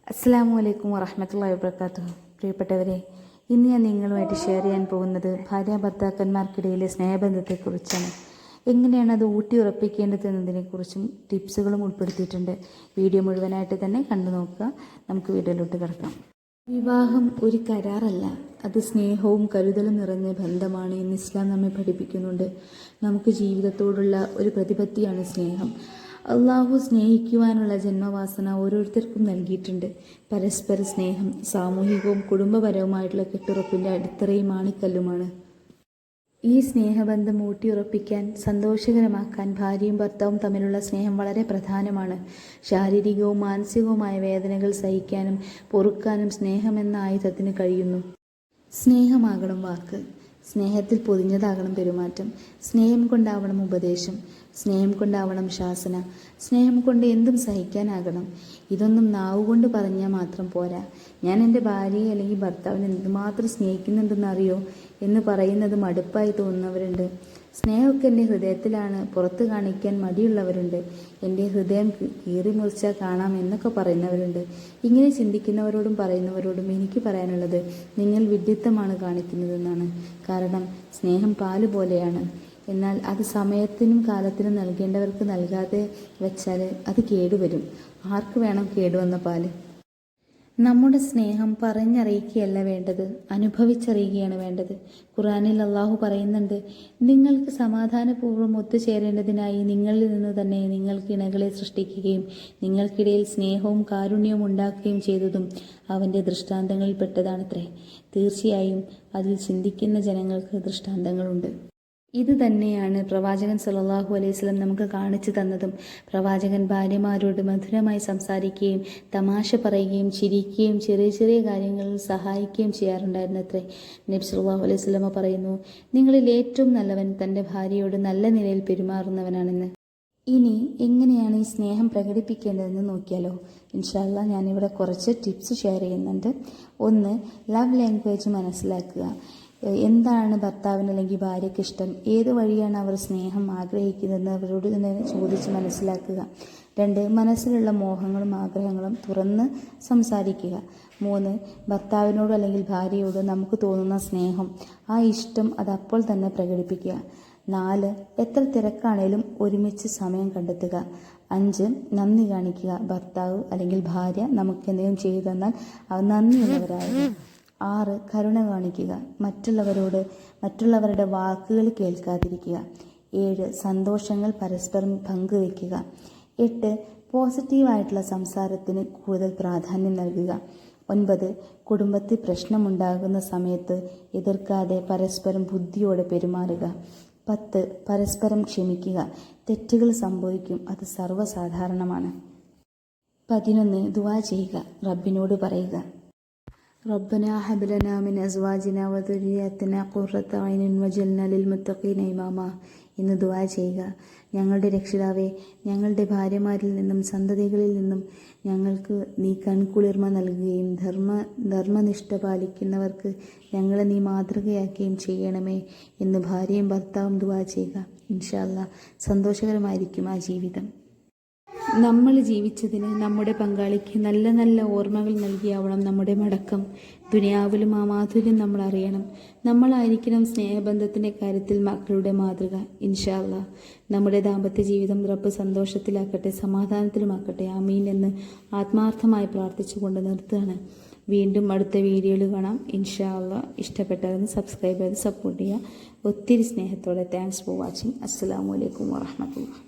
അസ്സലാമു അലൈക്കും വറഹ്മത്തുള്ളാഹി വബറകാതുഹു. പ്രിയപ്പെട്ടവരെ, ഇന്ന് ഞാൻ നിങ്ങളുമായിട്ട് ഷെയർ ചെയ്യാൻ പോകുന്നത് ഭാര്യ ഭർത്താക്കന്മാർക്കിടയിലെ സ്നേഹബന്ധത്തെക്കുറിച്ചാണ്. എങ്ങനെയാണ് അത് ഊട്ടിയുറപ്പിക്കേണ്ടത് എന്നതിനെക്കുറിച്ചും ടിപ്സുകളും ഉൾപ്പെടുത്തിയിട്ടുണ്ട്. വീഡിയോ മുഴുവനായിട്ട് തന്നെ കണ്ടു നോക്കുക. നമുക്ക് വീഡിയോയിലോട്ട് കിടക്കാം. വിവാഹം ഒരു കരാറല്ല, അത് സ്നേഹവും കരുതലും നിറഞ്ഞ ബന്ധമാണ് എന്ന് ഇസ്ലാം നമ്മെ പഠിപ്പിക്കുന്നുണ്ട്. നമുക്ക് ജീവിതത്തോടുള്ള ഒരു പ്രതിപത്തിയാണ് സ്നേഹം. അള്ളാഹു സ്നേഹിക്കുവാനുള്ള ജന്മവാസന ഓരോരുത്തർക്കും നൽകിയിട്ടുണ്ട്. പരസ്പര സ്നേഹം സാമൂഹികവും കുടുംബപരവുമായിട്ടുള്ള കെട്ടുറപ്പിൻ്റെ അടിത്തറയും ആണിക്കല്ലുമാണ്. ഈ സ്നേഹബന്ധം ഊട്ടിയുറപ്പിക്കാൻ, സന്തോഷകരമാക്കാൻ ഭാര്യയും ഭർത്താവും തമ്മിലുള്ള സ്നേഹം വളരെ പ്രധാനമാണ്. ശാരീരികവും മാനസികവുമായ വേദനകൾ സഹിക്കാനും പൊറുക്കാനും സ്നേഹമെന്ന ആയുധത്തിന് കഴിയുന്നു. സ്നേഹമാകണം വാക്ക്, സ്നേഹത്തിൽ പൊതിഞ്ഞതാകണം പെരുമാറ്റം, സ്നേഹം കൊണ്ടാവണം ഉപദേശം, സ്നേഹം കൊണ്ടാവണം ശാസന, സ്നേഹം കൊണ്ട് എന്തും സഹിക്കാനാകണം. ഇതൊന്നും നാവുകൊണ്ട് പറഞ്ഞാൽ മാത്രം പോരാ. ഞാൻ എൻ്റെ ഭാര്യയെ അല്ലെങ്കിൽ ഭർത്താവിനെ എന്തുമാത്രം സ്നേഹിക്കുന്നുണ്ടെന്നറിയോ എന്ന് പറയുന്നത് മടുപ്പായി തോന്നുന്നവരുണ്ട്. സ്നേഹമൊക്കെ എൻ്റെ ഹൃദയത്തിലാണ്, പുറത്ത് കാണിക്കാൻ മടിയുള്ളവരുണ്ട്. എൻ്റെ ഹൃദയം കീറി മുറിച്ചാൽ കാണാം എന്നൊക്കെ പറയുന്നവരുണ്ട്. ഇങ്ങനെ ചിന്തിക്കുന്നവരോടും പറയുന്നവരോടും എനിക്ക് പറയാനുള്ളത്, നിങ്ങൾ വിഡ്ഢിത്തമാണ് കാണിക്കുന്നതെന്നാണ്. കാരണം സ്നേഹം പാല് പോലെയാണ്. എന്നാൽ അത് സമയത്തിനും കാലത്തിനും നൽകേണ്ടവർക്ക് നൽകാതെ വെച്ചാൽ അത് കേടുവരും. ആർക്ക് വേണം കേടുവന്ന പാല്? നമ്മുടെ സ്നേഹം പറഞ്ഞറിയിക്കുകയല്ല വേണ്ടത്, അനുഭവിച്ചറിയുകയാണ് വേണ്ടത്. ഖുർആനിൽ അള്ളാഹു പറയുന്നുണ്ട്, നിങ്ങൾക്ക് സമാധാനപൂർവ്വം ഒത്തുചേരേണ്ടതിനായി നിങ്ങളിൽ നിന്ന് തന്നെ നിങ്ങൾക്ക് ഇണകളെ സൃഷ്ടിക്കുകയും നിങ്ങൾക്കിടയിൽ സ്നേഹവും കാരുണ്യവും ഉണ്ടാക്കുകയും ചെയ്തതും അവൻ്റെ ദൃഷ്ടാന്തങ്ങളിൽപ്പെട്ടതാണത്രേ. തീർച്ചയായും അതിൽ ചിന്തിക്കുന്ന ജനങ്ങൾക്ക് ദൃഷ്ടാന്തങ്ങളുണ്ട്. ഇത് തന്നെയാണ് പ്രവാചകൻ സല്ലല്ലാഹു അലൈഹി വസല്ലം നമുക്ക് കാണിച്ചു തന്നതും. പ്രവാചകൻ ഭാര്യമാരോട് മധുരമായി സംസാരിക്കുകയും തമാശ പറയുകയും ചിരിക്കുകയും ചെറിയ ചെറിയ കാര്യങ്ങളിൽ സഹായിക്കുകയും ചെയ്യാറുണ്ടായിരുന്നത്രേ. നബി സല്ലല്ലാഹു അലൈഹി വസല്ലം പറയുന്നു, നിങ്ങളിൽ ഏറ്റവും നല്ലവൻ തൻ്റെ ഭാര്യയോട് നല്ല നിലയിൽ പെരുമാറുന്നവനാണെന്ന്. ഇനി എങ്ങനെയാണ് ഈ സ്നേഹം പ്രകടിപ്പിക്കേണ്ടതെന്ന് നോക്കിയാലോ? ഇൻഷാ അല്ലാഹ് ഞാനിവിടെ കുറച്ച് ടിപ്സ് ഷെയർ ചെയ്യുന്നുണ്ട്. 1. ലവ് ലാംഗ്വേജ് മനസ്സിലാക്കുക. എന്താണ് ഭർത്താവിന് അല്ലെങ്കിൽ ഭാര്യയ്ക്ക് ഇഷ്ടം, ഏത് വഴിയാണ് അവർ സ്നേഹം ആഗ്രഹിക്കുന്നതെന്ന് അവരോട് തന്നെ ചോദിച്ച് മനസ്സിലാക്കുക. 2. മനസ്സിലുള്ള മോഹങ്ങളും ആഗ്രഹങ്ങളും തുറന്ന് സംസാരിക്കുക. 3. ഭർത്താവിനോട് അല്ലെങ്കിൽ ഭാര്യയോട് നമുക്ക് തോന്നുന്ന സ്നേഹം, ആ ഇഷ്ടം അതപ്പോൾ തന്നെ പ്രകടിപ്പിക്കുക. 4. എത്ര തിരക്കാണേലും ഒരുമിച്ച് സമയം കണ്ടെത്തുക. 5. നന്ദി കാണിക്കുക. ഭർത്താവ് അല്ലെങ്കിൽ ഭാര്യ നമുക്ക് എന്തെങ്കിലും ചെയ്തു തന്നാൽ അവർ നന്ദിയുള്ളവരാകുക. 6. കരുണ കാണിക്കുക. മറ്റുള്ളവരുടെ വാക്കുകൾ കേൾക്കാതിരിക്കുക. 7. സന്തോഷങ്ങൾ പരസ്പരം പങ്കുവയ്ക്കുക. 8. പോസിറ്റീവായിട്ടുള്ള സംസാരത്തിന് കൂടുതൽ പ്രാധാന്യം നൽകുക. 9. കുടുംബത്തിൽ പ്രശ്നമുണ്ടാകുന്ന സമയത്ത് എതിർക്കാതെ പരസ്പരം ബുദ്ധിയോടെ പെരുമാറുക. 10. പരസ്പരം ക്ഷമിക്കുക. തെറ്റുകൾ സംഭവിക്കും, അത് സർവ്വസാധാരണമാണ്. 11. ദുആ ചെയ്യുക. റബ്ബിനോട് പറയുക, റബ്ബനാ ഹബ് ലനാ മിൻ അസ്വാജിനാ വദുരിയത്തിനാ ഖുർറത അയ്നിൻ വജഅൽനാ ലിൽമുത്തഖീന ഇമാമാ എന്ന് ദുആ ചെയ്യുക. ഞങ്ങളുടെ രക്ഷിതാവേ, ഞങ്ങളുടെ ഭാര്യമാരിൽ നിന്നും സന്തതികളിൽ നിന്നും ഞങ്ങൾക്ക് നീ കൺകുളിർമ നൽകുകയും ധർമ്മനിഷ്ഠ പാലിക്കുന്നവർക്ക് ഞങ്ങളെ നീ മാതൃകയാക്കുകയും ചെയ്യണമേ എന്ന് ഭാര്യയും ഭർത്താവും ദുആ ചെയ്യുക. ഇൻഷാ അല്ലാഹ് സന്തോഷകരമായിരിക്കും ആ ജീവിതം. നമ്മൾ ജീവിച്ചതിന് നമ്മുടെ പങ്കാളിക്ക് നല്ല നല്ല ഓർമ്മകൾ നൽകിയാവണം നമ്മുടെ മടക്കം. ദുനിയാവിലും ആ മാധുര്യം നമ്മൾ അറിയണം. നമ്മളായിരിക്കണം സ്നേഹബന്ധത്തിൻ്റെ കാര്യത്തിൽ മക്കളുടെ മാതൃക. ഇൻഷാ അല്ലാഹ് നമ്മുടെ ദാമ്പത്യ ജീവിതം റബ്ബ് സന്തോഷത്തിലാക്കട്ടെ, സമാധാനത്തിലുമാക്കട്ടെ. ആമീൻ എന്ന് ആത്മാർത്ഥമായി പ്രാർത്ഥിച്ചുകൊണ്ട് നിർത്തുകയാണ്. വീണ്ടും അടുത്ത വീഡിയോയിൽ കാണാം. ഇൻഷാ അല്ലാഹ് ഇഷ്ടപ്പെട്ടവരെന്ന് സബ്സ്ക്രൈബ് ചെയ്ത് സപ്പോർട്ട് ചെയ്യുക. ഒത്തിരി സ്നേഹത്തോടെ താങ്ക്സ് ഫോർ വാച്ചിങ്. അസ്സലാമു അലൈക്കും വറഹ്മത്തുള്ളാഹി.